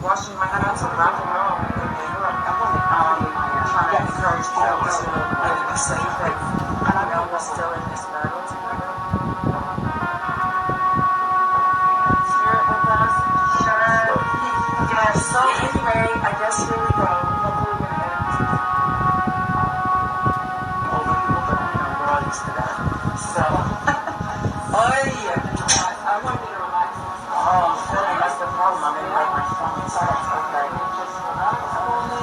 Washing my hands and rock and roll in Europe. Trying to encourage people to really be safe and I know we're still in this battle together. Spirit with us. Sure. Yes. So anyway, I guess here we go. Hopefully we're gonna end. Older people, but we're all used to that. So oh yeah. I want you to relax. Oh, silly, that's the problem. I'm in like my phone. So that's okay. Just relax for me.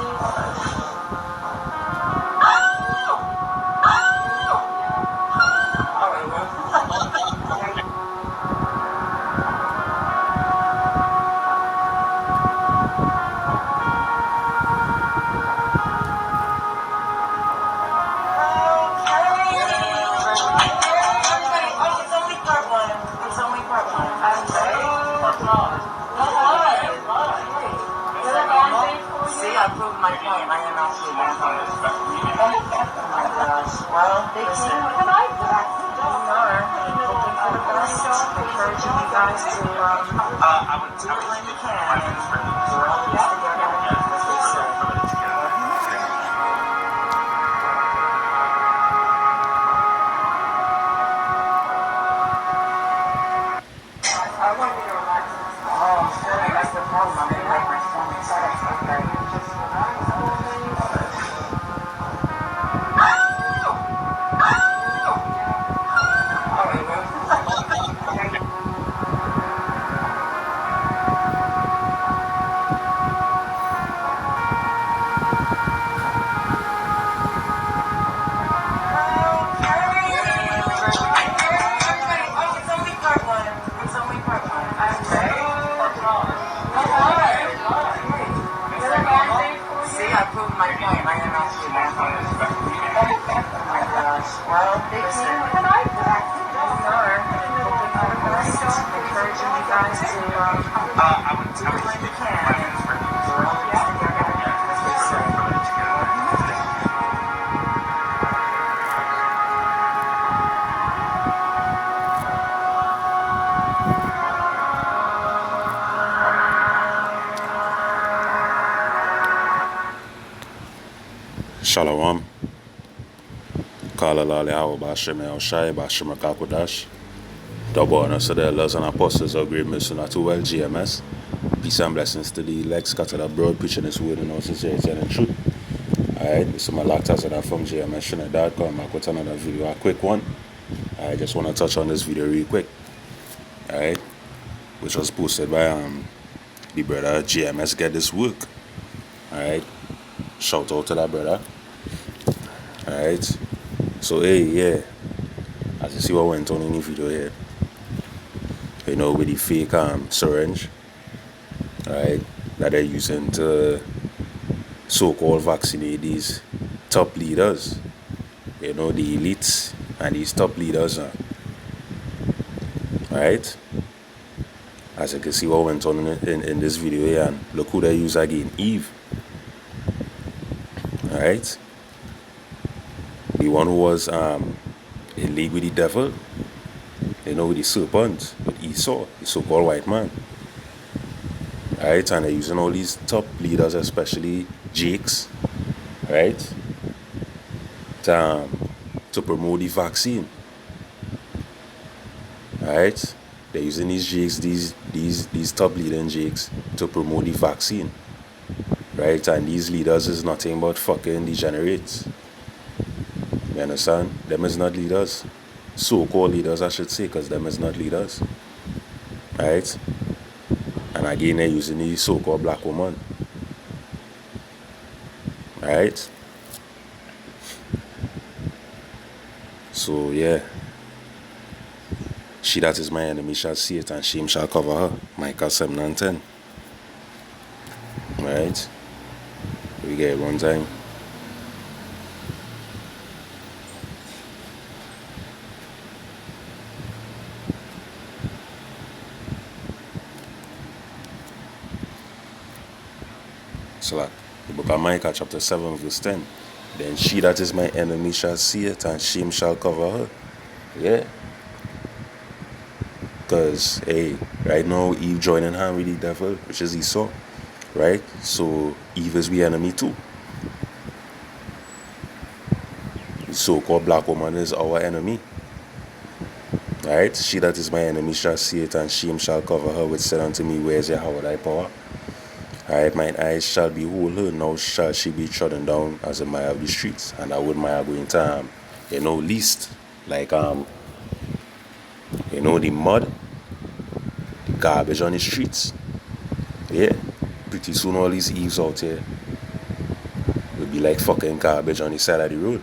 See, I proved my point. I am actually my point. Oh my gosh. Well, listen. We are hoping for the best. Encouraging you guys to do what you can. We're all in this together, as they say. I want you to relax. Oh, silly, that's the problem. I'm in like my phone. So that's okay. Just relax for me. See, I proved my point. I am actually my point. Oh my gosh. Well, listen. We are hoping for the best. Encouraging you guys to do what you can. We're all in this together, as they say. Shalom. Kala lale hawa Bashem Shai Bashem Kakodash. Double honor to the elders and apostles of great mission at well GMS. Peace and blessings to the elect scattered abroad, preaching this word in all sincerity and in truth. Alright, this is my lactase that from GMS Trinidad. Coming back with another video, a quick one. I just want to touch on this video real quick. Alright, which was posted by the brother GMS Get This Work. Alright, shout out to that brother. Alright, so hey, yeah, as you see what went on in the video here, you know, with the fake syringe, right, that they're using to so-called vaccinate these top leaders, you know, the elites and these top leaders, right? As you can see what went on in this video here, and look who they use again, Eve, right? The one who was in league with the devil, you know, with the serpent, with Esau, the so-called white man. Right, and they're using all these top leaders, especially Jakes, right, to promote the vaccine. Right, they're using these Jakes, these top leading Jakes to promote the vaccine. Right, and these leaders is nothing but fucking degenerates. You understand? Them is not leaders. So-called leaders, I should say, because them is not leaders. Right? And again, they're using the so-called black woman. Right? So yeah. She that is my enemy shall see it, and shame shall cover her. Micah 7:10. Right? We get it one time. So like the book of Micah chapter 7 verse 10. Then she that is my enemy shall see it, and shame shall cover her. Yeah. Because, hey, right now Eve joining hand with the devil, which is Esau. Right? So Eve is the enemy too. The so-called black woman is our enemy. Right? She that is my enemy shall see it, and shame shall cover her, which said unto me, where is your how thy power? Alright, mine eyes shall behold her, now shall she be trodden down as a mire of the streets. And I would mire going to least like the mud, the garbage on the streets. Yeah. Pretty soon all these Eves out here will be like fucking garbage on the side of the road.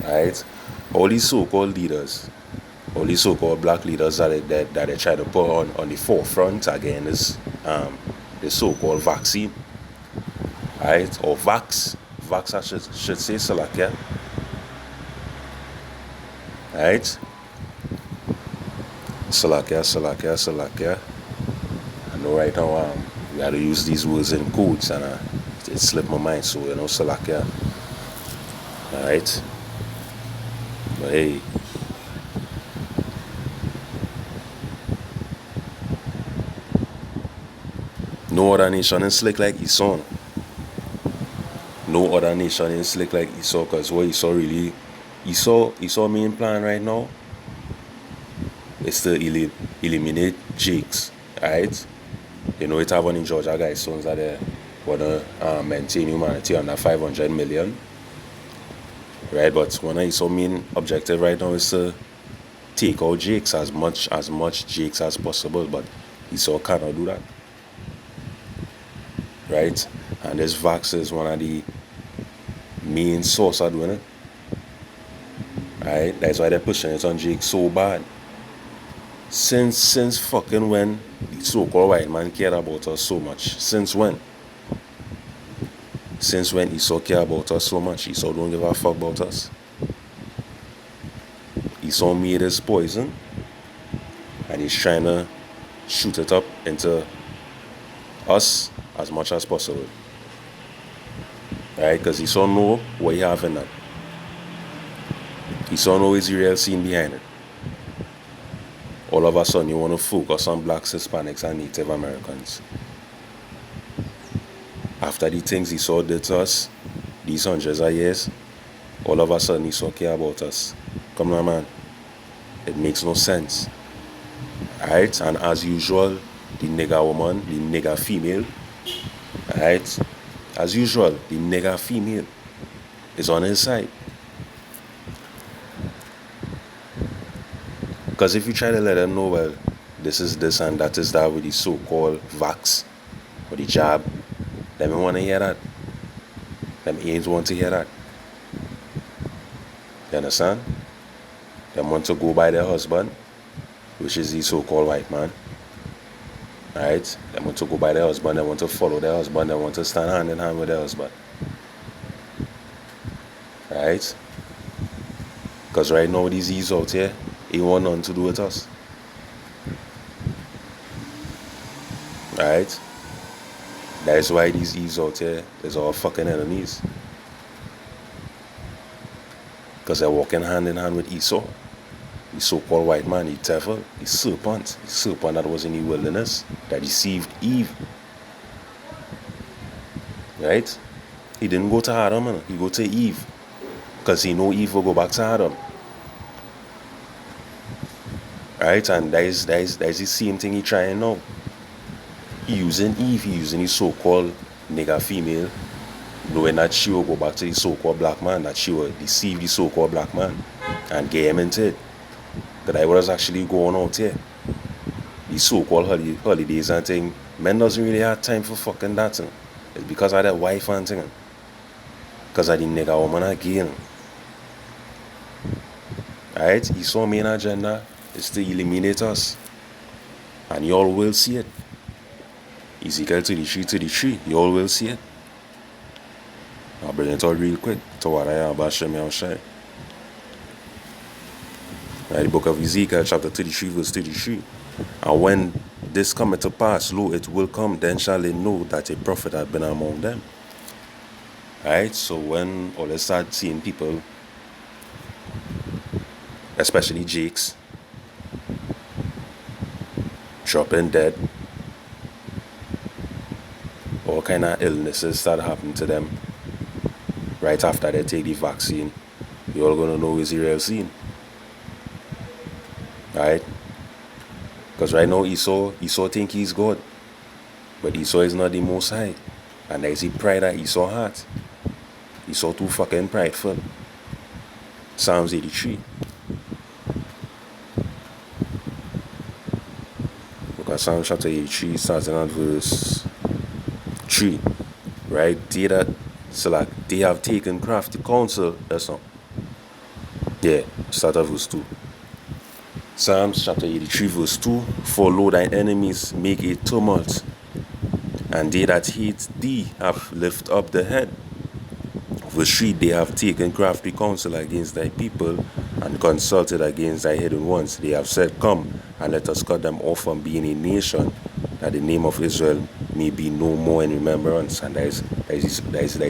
Alright? All these so-called leaders, all these so-called black leaders that they try to put on the forefront again is the so-called vaccine. Alright? Or vax. Vax I should say Salakia. Alright? Salakia. I know right now we gotta use these words in codes, and it slipped my mind, so Salakia. Alright? But hey, no other nation is slick like Esau. No other nation is slick like Esau, because what Esau main plan right now is to eliminate Jakes. Alright? It have one in Georgia guys, sons that they wanna maintain humanity under 500 million. Right? But one of Esau's main objective right now is to take out Jakes, as much Jakes as possible, but Esau cannot do that. Right? And this vax is one of the main source of doing it. Right? That's why they're pushing it on Jake so bad. Since fucking when the so-called white man cared about us so much? Since when? Since when Esau care about us so much? Esau don't give a fuck about us. Esau made his poison, and he's trying to shoot it up into us as much as possible. Right? Because Esau know what he have in that. Esau know his real scene behind it. All of a sudden you want to focus on blacks, Hispanics, and Native Americans. After the things Esau did to us these hundreds of years, all of a sudden Esau care about us. Come on, man. It makes no sense. Alright? And as usual, the nigger woman, the nigger female, alright? As usual, the nigger female is on his side. Because if you try to let them know, well, this is this and that is that with the so-called vax or the jab, them want to hear that. Them aides want to hear that. You understand? Them want to go by their husband, which is the so-called white man. Right? They want to go by their husband, they want to follow their husband, they want to stand hand in hand with their husband. Right? Because right now these Eves out here, he want nothing to do with us. Right? That is why these Eves out here is all fucking enemies. Because they're walking hand in hand with Esau. The so-called white man, the devil, the serpent that was in the wilderness, that deceived Eve. Right? He didn't go to Adam, he go to Eve. Because he know Eve will go back to Adam. Right? And that is the same thing he trying now. He using Eve, he using the so-called nigger female, knowing that she will go back to the so-called black man, that she will deceive the so-called black man and get him into it. But that was actually going out here. The so-called holidays and thing, men doesn't really have time for fucking that thing. It's because of that wife and thing. Because of the nigga woman again. Alright? Esau's main agenda is to eliminate us. And y'all will see it. Ezekiel 33, y'all will see it. I'll bring it out real quick to what I am about Shem Yahushai. Right, the book of Ezekiel, chapter 33, verse 33. And when this cometh to pass, lo, it will come, then shall they know that a prophet had been among them. Right, so when all they start seeing people, especially Jakes, dropping dead, all kind of illnesses start happening to them right after they take the vaccine, you're all gonna know it's the real scene. Right? Because right now Esau think he's God. But Esau is not the most high. And there's the pride that Esau had. Esau too fucking prideful. Psalms 83. Look at Psalm chapter 83, starting at verse 3. Right? They have taken crafty counsel. That's not. Yeah, start at verse 2. Psalms chapter 83, verse 2. For lo, thine enemies make a tumult, and they that hate thee have lift up the head. Verse 3. They have taken crafty counsel against thy people, and consulted against thy hidden ones. They have said, come, and let us cut them off from being a nation, that the name of Israel may be no more in remembrance. And that is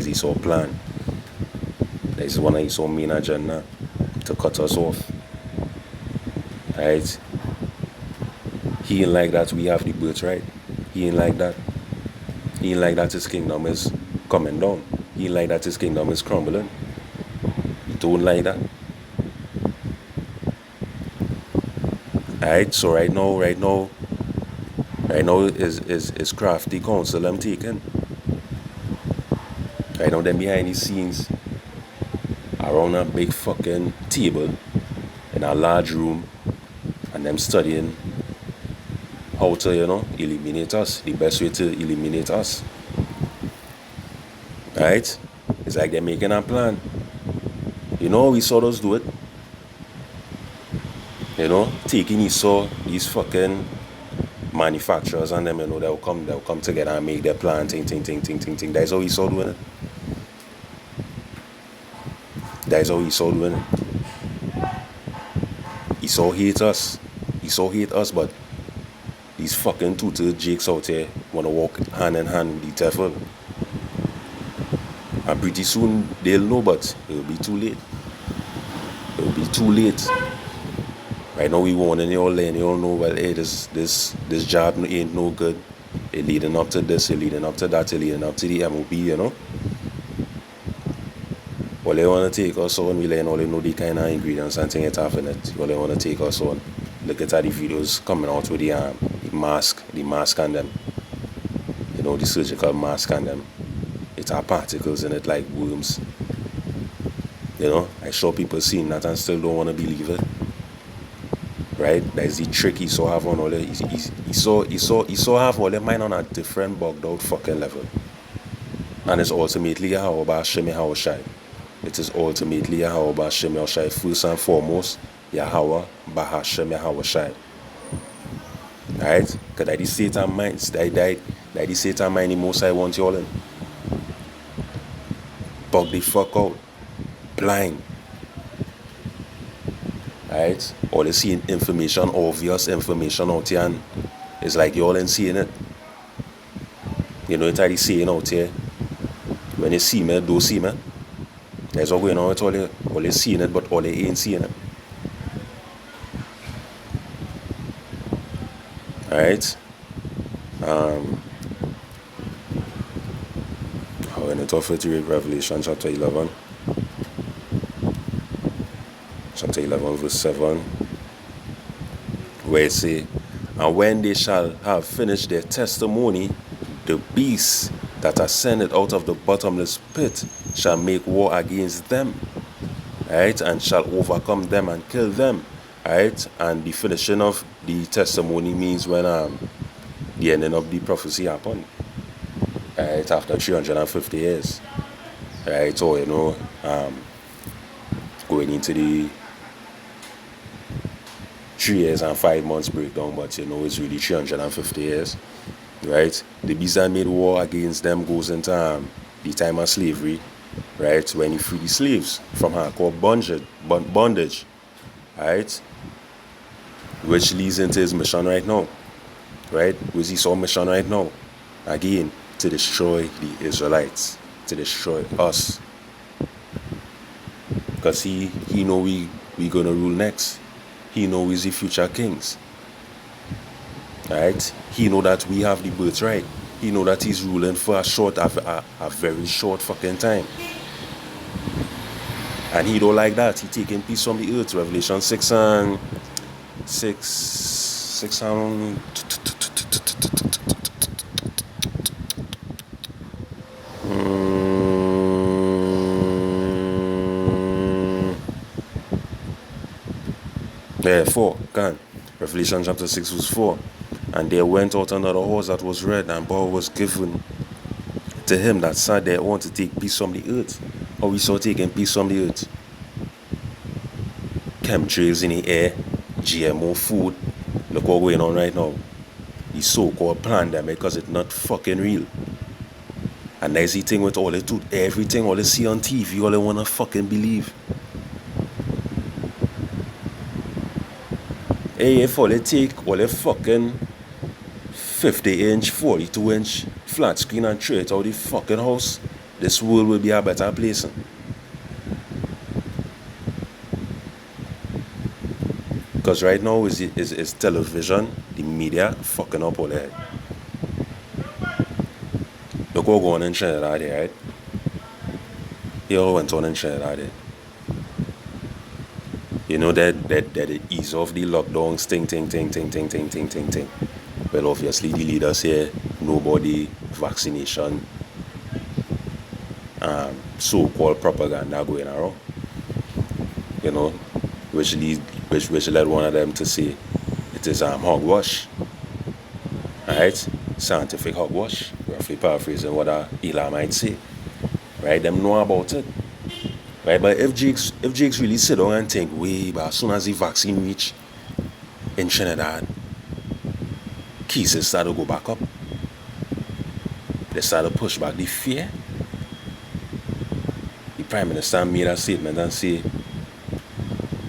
Esau's plan. That is one of Esau's main agenda, to cut us off. Right? He ain't like that we have the birthright. He ain't like that. He ain't like that his kingdom is coming down. He ain't like that his kingdom is crumbling. He don't like that. Alright, so right now is crafty counsel I'm taking. Right now them behind the scenes around a big fucking table in a large room, and them studying how to, eliminate us, the best way to eliminate us. Right? It's like they're making a plan. We saw us do it. Taking these fucking manufacturers and them, they'll come together and make their plan, ting. That's how we saw doing it. That's how we saw doing it. Esau hate us. Esau hate us, but these fucking two-toed jakes out here want to walk hand in hand with the devil. And pretty soon they'll know, but it'll be too late. It'll be too late. Right now we warning you all, and you all know, well, hey, this job ain't no good. It leading up to this, it leading up to that, it leading up to the MOB, All they want to take us on, we let all they know the kind of ingredients and things that have in it. All they want to take us on. Look at the videos coming out with the mask and them. The surgical mask and them. It have particles in it like worms. I saw people seeing that and still don't want to believe it. Right? That's the trick Esau have on all that. Esau have all their mind on a different bugged out fucking level. And it's ultimately Yahweh B'Shem Yahushai. It is ultimately Yahweh B'Shem Yahushai. First and foremost, Yahweh B'Shem Yahushai. Right? Because that is Satan mind. That is Satan mind the most I want you all in. Bug the fuck out. Blind. Right? All they seeing information, obvious information out here, and it's like you all ain't seeing it. It's like saying out here, when you see me, don't see me. That's what's going on with all they seeing it, but all they ain't seeing it. Alright? When it offered to read Revelation chapter 11. Chapter 11 verse 7. Where it say, and when they shall have finished their testimony, the beasts that ascended out of the bottomless pit shall make war against them, right, and shall overcome them and kill them, right. And the finishing of the testimony means when the ending of the prophecy happened. right, after 350 years, right, or, going into the 3 years and 5 months breakdown, but, it's really 350 years, right? The Bizan made war against them goes into the time of slavery, right, when he free the slaves from hardcore bondage, right, which leads into his mission right now, right, which is our mission right now, again, to destroy the Israelites, to destroy us, because he know we gonna rule next. He know we's the future kings, right? He know that we have the birthright. He know that he's ruling for a very short fucking time, and he don't like that. He taking peace from the earth. Revelation 6 and yeah, 4, can. Revelation chapter 6 verse 4. And there went out another horse that was red, and power was given to him that sat thereon to take peace from the earth. How we saw taking peace from the earth? Chemtrails in the air, GMO food. Look what's going on right now. The so-called pandemic, because it's not fucking real. And that's the thing with all they do, everything, all they see on TV, all they want to fucking believe. Hey, if all they take all the fucking 50-inch, 42-inch flat screen and throw it out the fucking house, this world will be a better place. Because right now is television, the media, fucking up all that. Look what going on in Trinidad here, right? Here what went on in Trinidad here. You know that the ease of the lockdowns, ting. Well, obviously the leaders here, nobody vaccination, so-called propaganda going around. Which led one of them to say it is hogwash. Alright? Scientific hogwash. Roughly paraphrasing what Eli might say. Right? Them know about it. Right? But if Jakes really sit down and think, but as soon as the vaccine reach in Trinidad, cases start to go back up. They start to push back the fear. The Prime Minister made a statement and say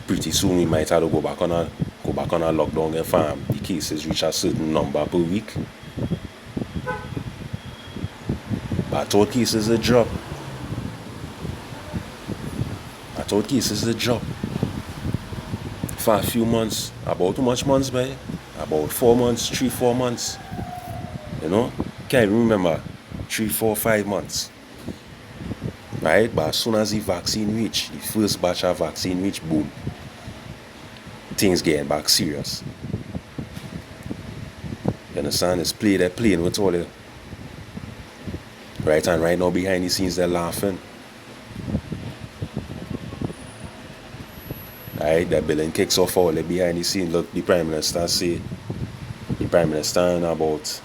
pretty soon we might have to go back on a lockdown if the cases reach a certain number per week. But I thought cases would drop. For a few months. About how much months, by? About 4 months, 3-4 months. Can't remember. 3-4-5 months. Right? But as soon as the vaccine reach, the first batch of vaccine reach, boom. Things getting back serious. You understand? They're playing with all the right, and right now behind the scenes they're laughing. Right, they're building kicks off all the behind the scenes. Look, the Prime Minister about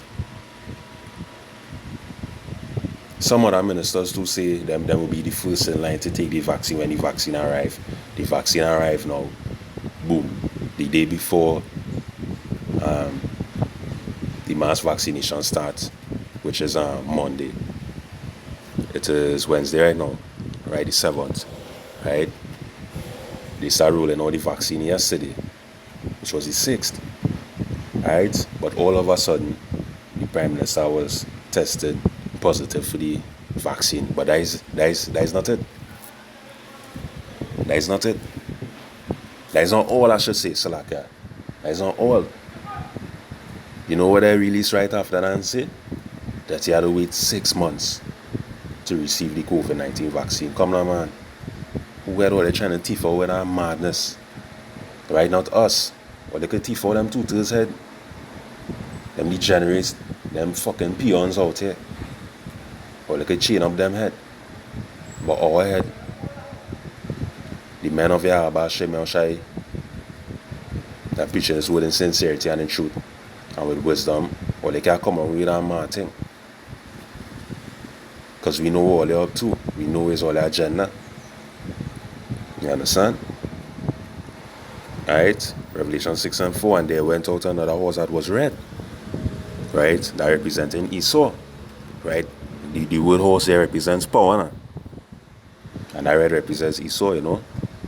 some other ministers to say them will be the first in line to take the vaccine when the vaccine arrive. The vaccine arrive now. Boom. The day before the mass vaccination starts, which is Monday. It is Wednesday right now, right? The 7th, right? They started rolling out the vaccine yesterday, which was the 6th, right? But all of a sudden, the Prime Minister was tested positive for the vaccine. But that is not it. That is not it. That is not all, I should say, Salaka. That is not all. You know what I released right after that and said? That you had to wait 6 months to receive the COVID-19 vaccine. Come now, man. Who are they trying to teeth out with that madness? Right, not us. But they could teeth out them two-thirds head. Them degenerates, them fucking peons out here. Or they could chain up them head. But our head, the men of Yahweh, Shem El Shai, that preaching this word in sincerity and in truth and with wisdom, or they can come up with that mad thing. Because we know all they're up to. We know it's all their agenda. You understand? Alright? Revelation 6 and 4, and there went out another horse that was red. Right? That representing Esau. Right? The word horse there represents power. Nah? And that red represents Esau, you know.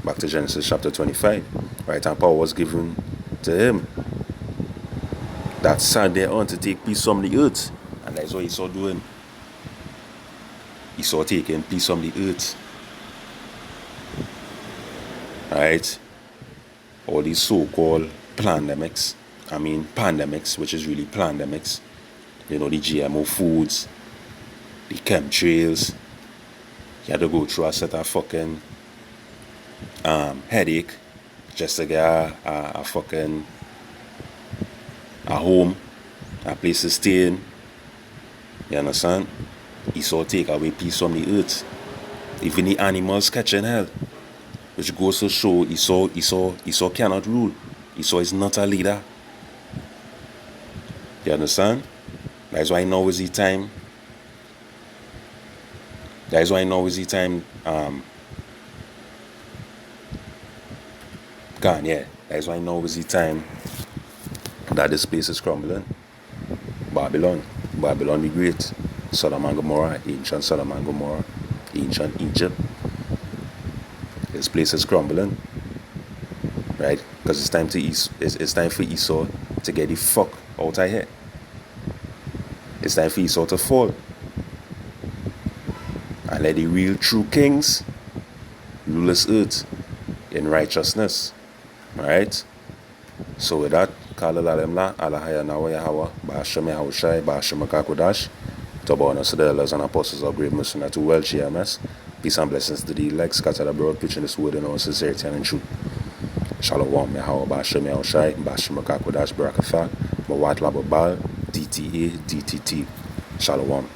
Back to Genesis chapter 25. Right? And power was given to him. That sat there on to take peace from the earth. And that's what Esau doing. Esau taking peace from the earth. Right? All these so-called pandemics, which is really pandemics, you know, the GMO foods, the chemtrails, you had to go through a set of fucking headache just to get a fucking a home, a place to stay in. You understand? Esau take away peace from the earth. Even the animals catching hell. Which goes to show Esau cannot rule. Esau is not a leader. You understand? That's why now is the time. That's why now is the time. That's why now is the time that this place is crumbling. Babylon the Great. Sodom and Gomorrah, ancient Sodom and Gomorrah, ancient Egypt. This place is crumbling, right? Because it's time for Esau to get the fuck out of here. It's time for Esau to fall and let the real true kings rule this earth in righteousness, right? So with that, Kala Lalemla, Alahaya Nawa Yahawa, Basham Yahushai, Basham Kakodash, Tobonos to the elders and apostles of great mercy to well GMS. Peace and blessings to the elect scattered abroad, preaching this word in all sincerity and in truth. Shalom, Yahawa, Basham Yahushai, Basham Kakodash, Barakatha, Mawat Lababal, DTA, DTT. Shalom.